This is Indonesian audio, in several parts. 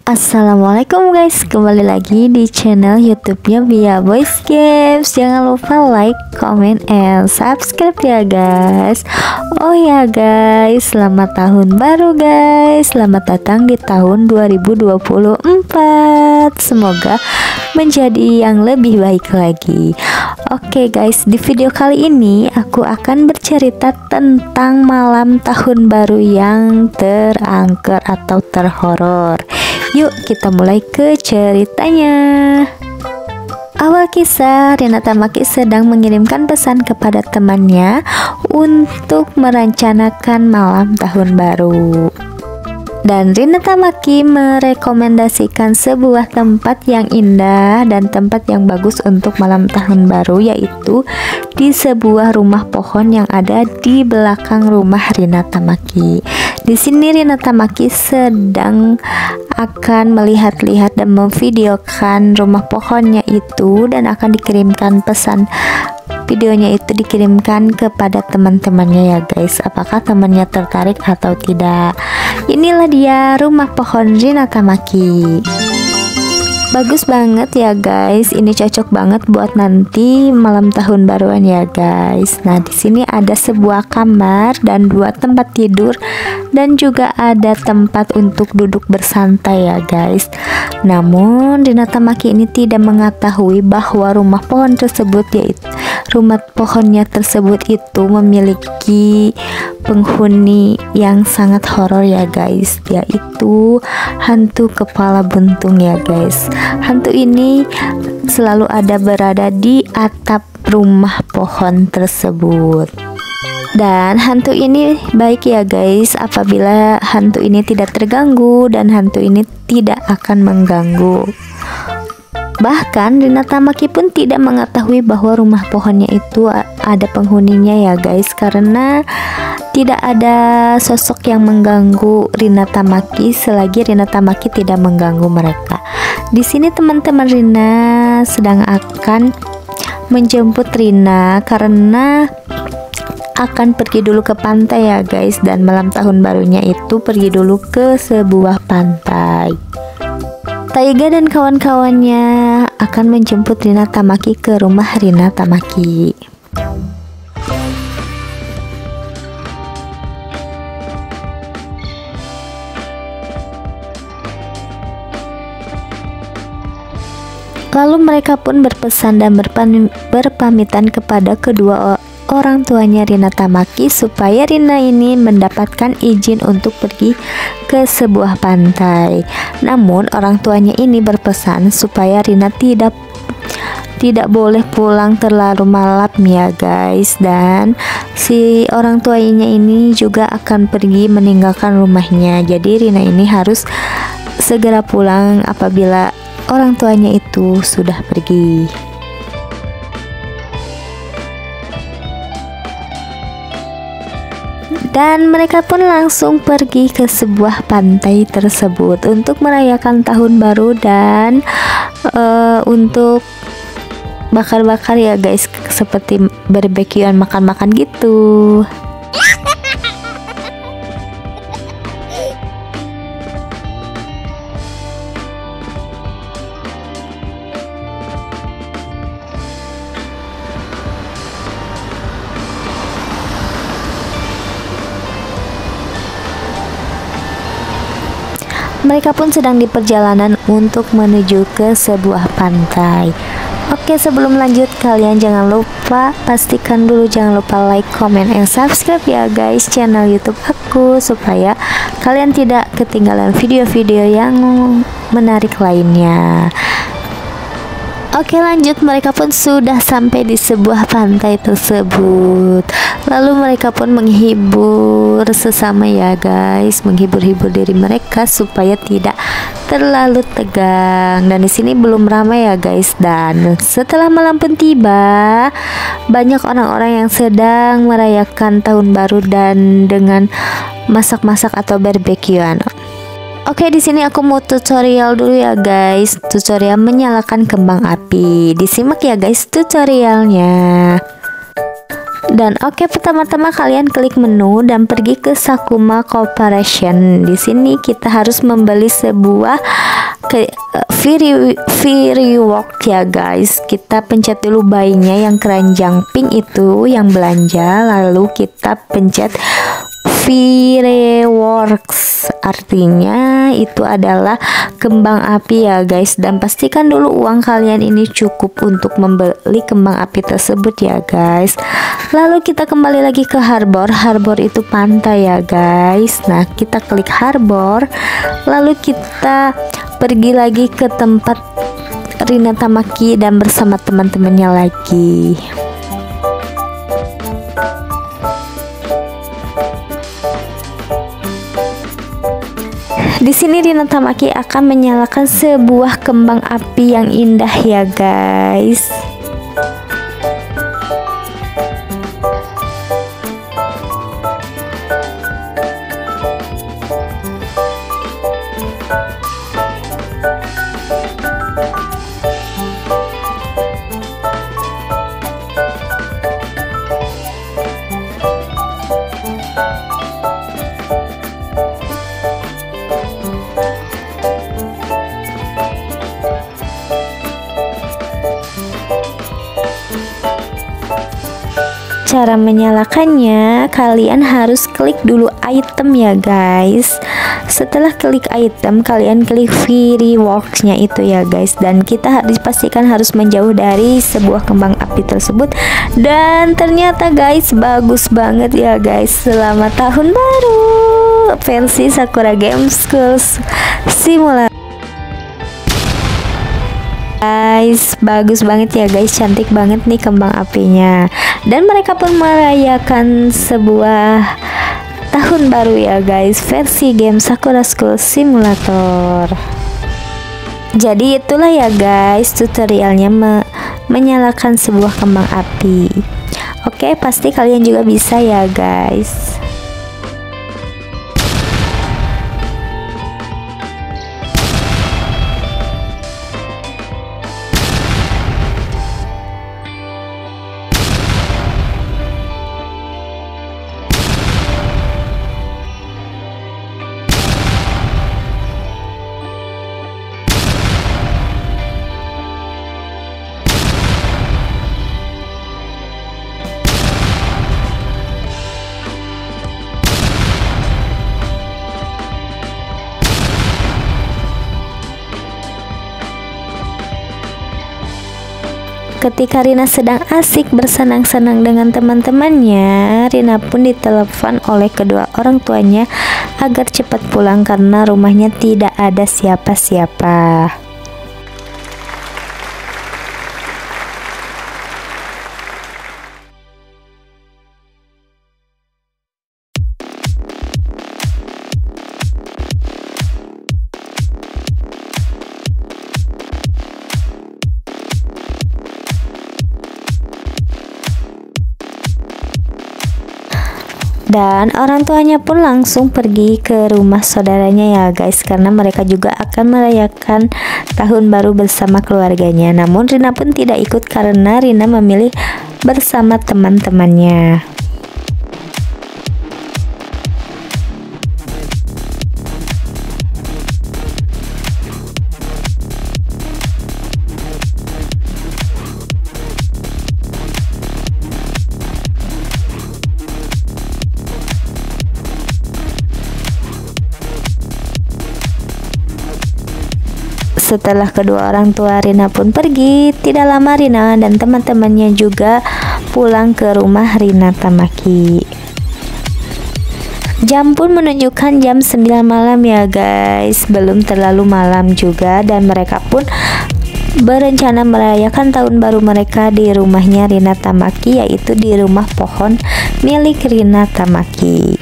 Assalamualaikum guys, kembali lagi di channel YouTube-nya Via Voice Games. Jangan lupa like, comment, and subscribe ya guys. Oh ya guys, selamat tahun baru guys. Selamat datang di tahun 2024. Semoga menjadi yang lebih baik lagi. Oke guys, di video kali ini aku akan bercerita tentang malam tahun baru yang terangker atau terhoror. Yuk kita mulai ke ceritanya. Awal kisah, Rina Tamaki sedang mengirimkan pesan kepada temannya untuk merencanakan malam tahun baru. Dan Rina Tamaki merekomendasikan sebuah tempat yang indah dan tempat yang bagus untuk malam tahun baru, yaitu di sebuah rumah pohon yang ada di belakang rumah Rina Tamaki. Di sini Rina Tamaki sedang akan melihat-lihat dan memvideokan rumah pohonnya itu, dan akan dikirimkan pesan videonya itu dikirimkan kepada teman-temannya ya guys. Apakah temannya tertarik atau tidak? Inilah dia rumah pohon Rina Tamaki. Bagus banget ya guys. Ini cocok banget buat nanti malam tahun baruan ya guys. Nah, di sini ada sebuah kamar dan 2 tempat tidur, dan juga ada tempat untuk duduk bersantai ya guys. Namun Rina Tamaki ini tidak mengetahui bahwa rumah pohonnya tersebut itu memiliki penghuni yang sangat horor ya guys, yaitu hantu kepala buntung ya guys. Hantu ini selalu berada di atap rumah pohon tersebut. Dan hantu ini baik ya guys, apabila hantu ini tidak terganggu, dan hantu ini tidak akan mengganggu. Bahkan Rina Tamaki pun tidak mengetahui bahwa rumah pohonnya itu ada penghuninya ya guys, karena tidak ada sosok yang mengganggu Rina Tamaki selagi Rina Tamaki tidak mengganggu mereka. Di sini teman-teman Rina sedang akan menjemput Rina karena akan pergi dulu ke pantai ya guys, dan malam tahun barunya itu pergi dulu ke sebuah pantai. Taiga dan kawan-kawannya akan menjemput Rina Tamaki ke rumah Rina Tamaki. Lalu mereka pun berpesan dan berpamitan kepada kedua orang tuanya Rina Tamaki supaya Rina ini mendapatkan izin untuk pergi ke sebuah pantai. Namun orang tuanya ini berpesan supaya Rina tidak boleh pulang terlalu malam ya guys, dan si orang tuanya ini juga akan pergi meninggalkan rumahnya. Jadi Rina ini harus segera pulang apabila orang tuanya itu sudah pergi. Dan mereka pun langsung pergi ke sebuah pantai tersebut untuk merayakan tahun baru dan untuk bakar-bakar ya guys, seperti barbekyuan, makan-makan gitu. Mereka pun sedang di perjalanan untuk menuju ke sebuah pantai. Oke, sebelum lanjut kalian jangan lupa jangan lupa like, comment, and subscribe ya guys channel YouTube aku, supaya kalian tidak ketinggalan video-video yang menarik lainnya. Oke lanjut, mereka pun sudah sampai di sebuah pantai tersebut. Lalu mereka pun menghibur sesama ya guys, menghibur-hibur diri mereka supaya tidak terlalu tegang. Dan di sini belum ramai ya guys. Dan setelah malam pun tiba, banyak orang-orang yang sedang merayakan tahun baru dan dengan masak-masak atau barbekyuan. Oke, di sini aku mau tutorial dulu ya guys. Tutorial menyalakan kembang api. Disimak ya guys tutorialnya. Dan oke, pertama-tama kalian klik menu dan pergi ke Sakuma Corporation. Di sini kita harus membeli sebuah free reward ya guys. Kita pencet dulu buy-nya yang keranjang pink itu yang belanja, lalu kita pencet fireworks, artinya itu adalah kembang api ya guys. Dan pastikan dulu uang kalian ini cukup untuk membeli kembang api tersebut ya guys. Lalu kita kembali lagi ke harbor. Harbor itu pantai ya guys. Nah, kita klik harbor, lalu kita pergi lagi ke tempat Rina Tamaki dan bersama teman-temannya lagi. Di sini Rina Tamaki akan menyalakan sebuah kembang api yang indah ya guys. Cara menyalakannya, kalian harus klik dulu item ya guys. Setelah klik item, kalian klik fireworks-nya itu ya guys. Dan kita dipastikan harus menjauh dari sebuah kembang api tersebut. Dan ternyata guys, bagus banget ya guys. Selamat tahun baru versi Sakura Game School Simulator. Guys, bagus banget ya guys, cantik banget nih kembang apinya. Dan mereka pun merayakan sebuah tahun baru ya guys, versi game Sakura School Simulator. Jadi itulah ya guys tutorialnya menyalakan sebuah kembang api. Oke, pasti kalian juga bisa ya guys. Ketika Rina sedang asik bersenang-senang dengan teman-temannya, Rina pun ditelepon oleh kedua orang tuanya agar cepat pulang karena rumahnya tidak ada siapa-siapa. Dan orang tuanya pun langsung pergi ke rumah saudaranya ya guys, karena mereka juga akan merayakan tahun baru bersama keluarganya. Namun Rina pun tidak ikut karena Rina memilih bersama teman-temannya. Setelah kedua orang tua Rina pun pergi, tidak lama Rina dan teman-temannya juga pulang ke rumah Rina Tamaki. Jam pun menunjukkan jam 9 malam ya guys, belum terlalu malam juga, dan mereka pun berencana merayakan tahun baru mereka di rumahnya Rina Tamaki, yaitu di rumah pohon milik Rina Tamaki.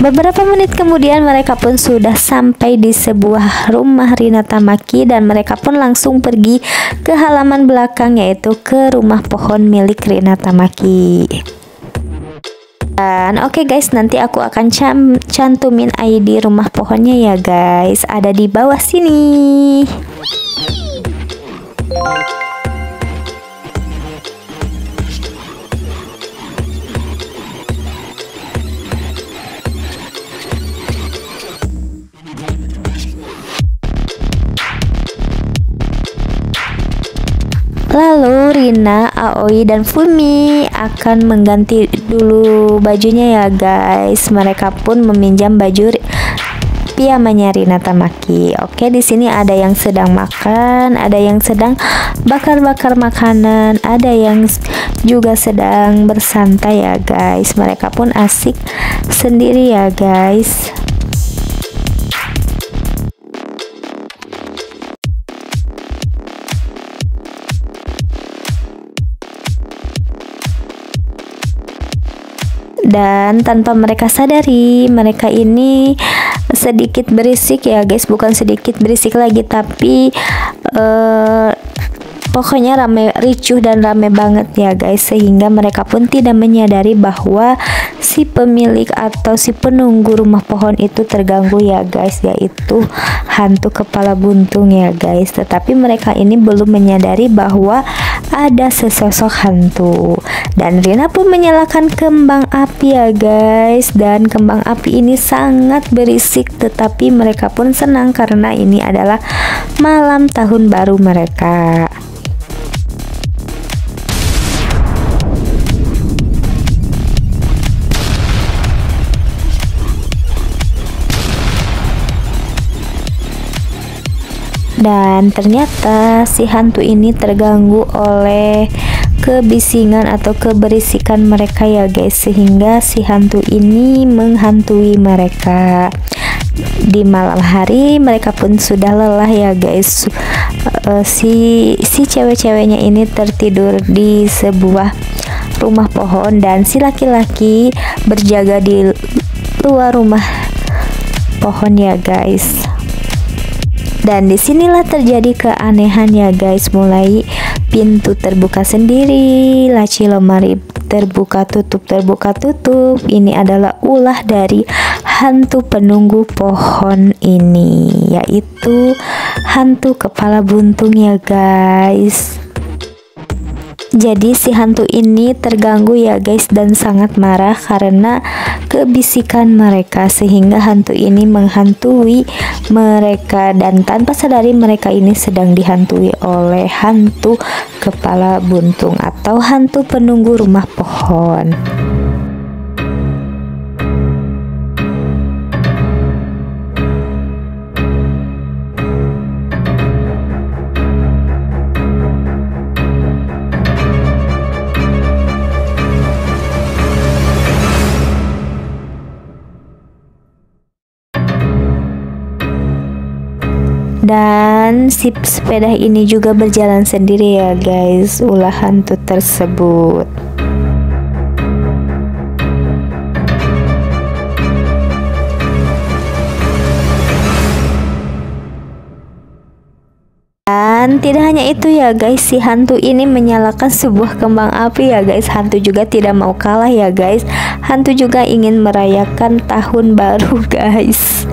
Beberapa menit kemudian mereka pun sudah sampai di sebuah rumah Rina Tamaki dan mereka pun langsung pergi ke halaman belakang, yaitu ke rumah pohon milik Rina Tamaki. Dan oke guys, nanti aku akan cantumin ID rumah pohonnya ya guys, ada di bawah sini. Lalu Rina, Aoi, dan Fumi akan mengganti dulu bajunya ya guys. Mereka pun meminjam baju piyamanya Rina Tamaki. Oke, di sini ada yang sedang makan, ada yang sedang bakar-bakar makanan, ada yang juga sedang bersantai ya guys. Mereka pun asik sendiri ya guys. Dan tanpa mereka sadari, mereka ini sedikit berisik ya guys, bukan sedikit berisik lagi, tapi pokoknya rame, ricuh dan rame banget ya guys, sehingga mereka pun tidak menyadari bahwa si pemilik atau si penunggu rumah pohon itu terganggu ya guys, yaitu hantu kepala buntung ya guys. Tetapi mereka ini belum menyadari bahwa ada sesosok hantu. Dan Rina pun menyalakan kembang api ya guys, dan kembang api ini sangat berisik, tetapi mereka pun senang karena ini adalah malam tahun baru mereka. Dan ternyata si hantu ini terganggu oleh kebisingan atau keberisikan mereka ya guys, sehingga si hantu ini menghantui mereka. Di malam hari mereka pun sudah lelah ya guys. Si cewek-ceweknya ini tertidur di sebuah rumah pohon dan si laki-laki berjaga di luar rumah pohon ya guys. Dan disinilah terjadi keanehan ya guys, mulai pintu terbuka sendiri, laci lemari terbuka tutup. Ini adalah ulah dari hantu penunggu pohon ini, yaitu hantu kepala buntung ya guys. Jadi si hantu ini terganggu ya guys dan sangat marah karena kebisikan mereka, sehingga hantu ini menghantui mereka, dan tanpa sadari mereka ini sedang dihantui oleh hantu kepala buntung atau hantu penunggu rumah pohon. Dan si sepeda ini juga berjalan sendiri ya guys, ulah hantu tersebut. Dan tidak hanya itu ya guys, si hantu ini menyalakan sebuah kembang api ya guys. Hantu juga tidak mau kalah ya guys. Hantu juga ingin merayakan tahun baru guys.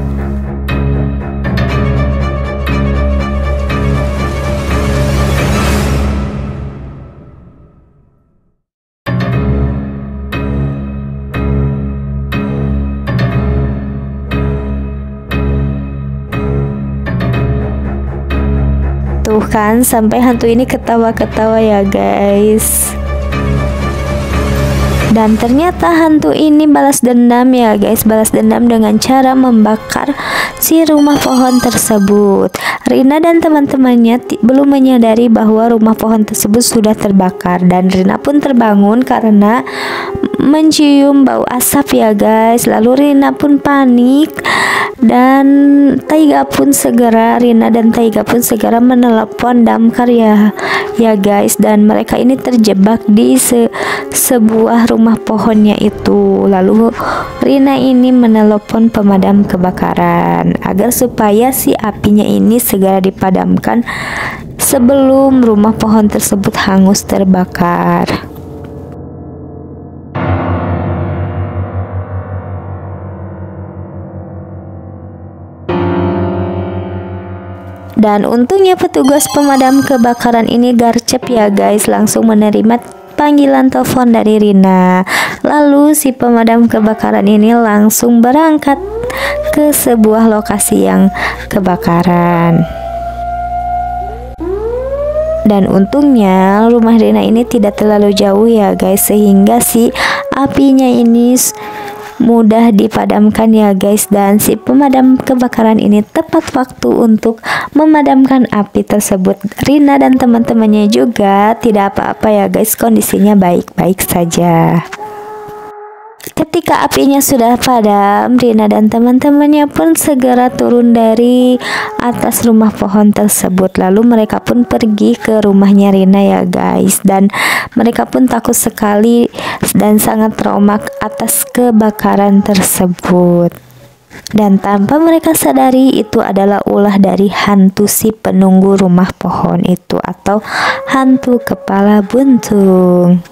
Tuh kan, sampai hantu ini ketawa-ketawa ya guys. Dan ternyata hantu ini balas dendam ya guys, balas dendam dengan cara membakar si rumah pohon tersebut. Rina dan teman-temannya belum menyadari bahwa rumah pohon tersebut sudah terbakar, dan Rina pun terbangun karena mencium bau asap ya guys. Lalu Rina pun panik dan Rina dan Taiga pun segera menelepon damkar ya guys, dan mereka ini terjebak di sebuah rumah pohonnya itu. Lalu Rina ini menelepon pemadam kebakaran agar supaya si apinya ini segera dipadamkan sebelum rumah pohon tersebut hangus terbakar. Dan untungnya petugas pemadam kebakaran ini garcep ya guys, langsung menerima panggilan telepon dari Rina. Lalu si pemadam kebakaran ini langsung berangkat ke sebuah lokasi yang kebakaran. Dan untungnya rumah Rina ini tidak terlalu jauh ya guys, sehingga si apinya ini mudah dipadamkan ya guys, dan si pemadam kebakaran ini tepat waktu untuk memadamkan api tersebut. Rina dan teman-temannya juga tidak apa-apa ya guys, kondisinya baik-baik saja. Ketika apinya sudah padam, Rina dan teman-temannya pun segera turun dari atas rumah pohon tersebut. Lalu mereka pun pergi ke rumahnya Rina ya guys, dan mereka pun takut sekali dan sangat trauma atas kebakaran tersebut. Dan tanpa mereka sadari, itu adalah ulah dari hantu si penunggu rumah pohon itu, atau hantu kepala buntung.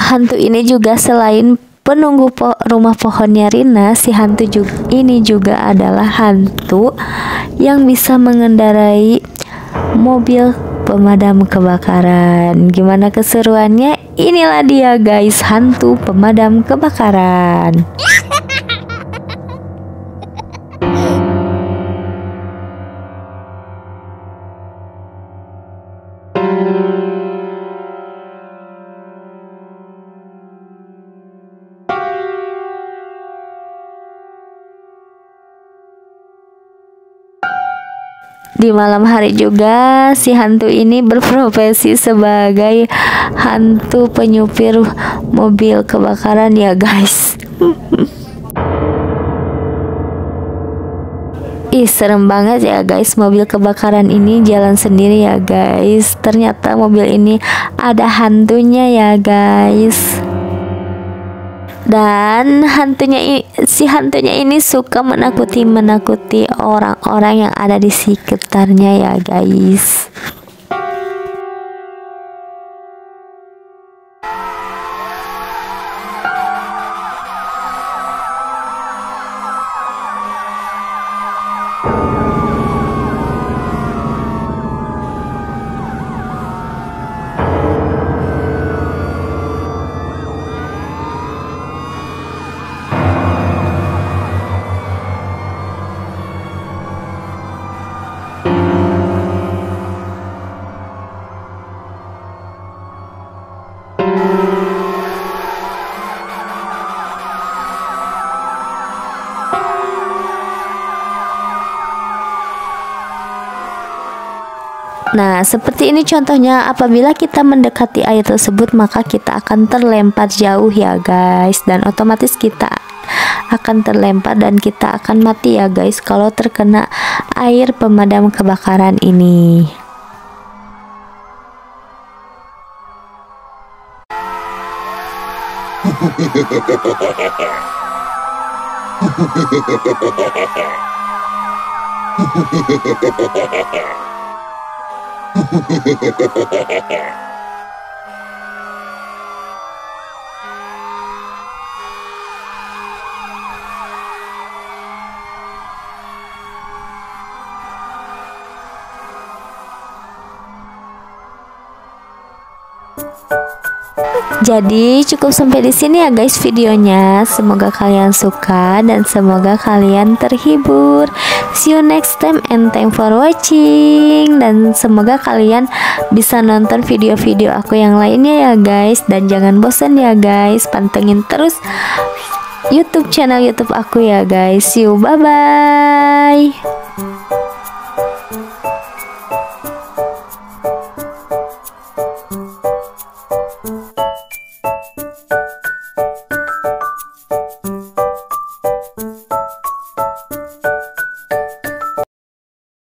Hantu ini juga selain penunggu rumah pohonnya Rina, si hantu ini juga adalah hantu yang bisa mengendarai mobil pemadam kebakaran. Gimana keseruannya? Inilah dia guys, hantu pemadam kebakaran. Di malam hari juga si hantu ini berprofesi sebagai hantu penyupir mobil kebakaran ya guys. Ih, serem banget ya guys, mobil kebakaran ini jalan sendiri ya guys. Ternyata mobil ini ada hantunya ya guys. Dan si hantunya ini suka menakuti orang-orang yang ada di sekitarnya ya guys. Nah, seperti ini contohnya, apabila kita mendekati air tersebut maka kita akan terlempar jauh ya guys, dan otomatis kita akan terlempar dan kita akan mati ya guys kalau terkena air pemadam kebakaran ini. Jadi cukup sampai di sini ya guys videonya. Semoga kalian suka dan semoga kalian terhibur. See you next time and thank for watching. Dan semoga kalian bisa nonton video-video aku yang lainnya ya guys. Dan jangan bosan ya guys, pantengin terus YouTube channel YouTube aku ya guys. See you, bye bye.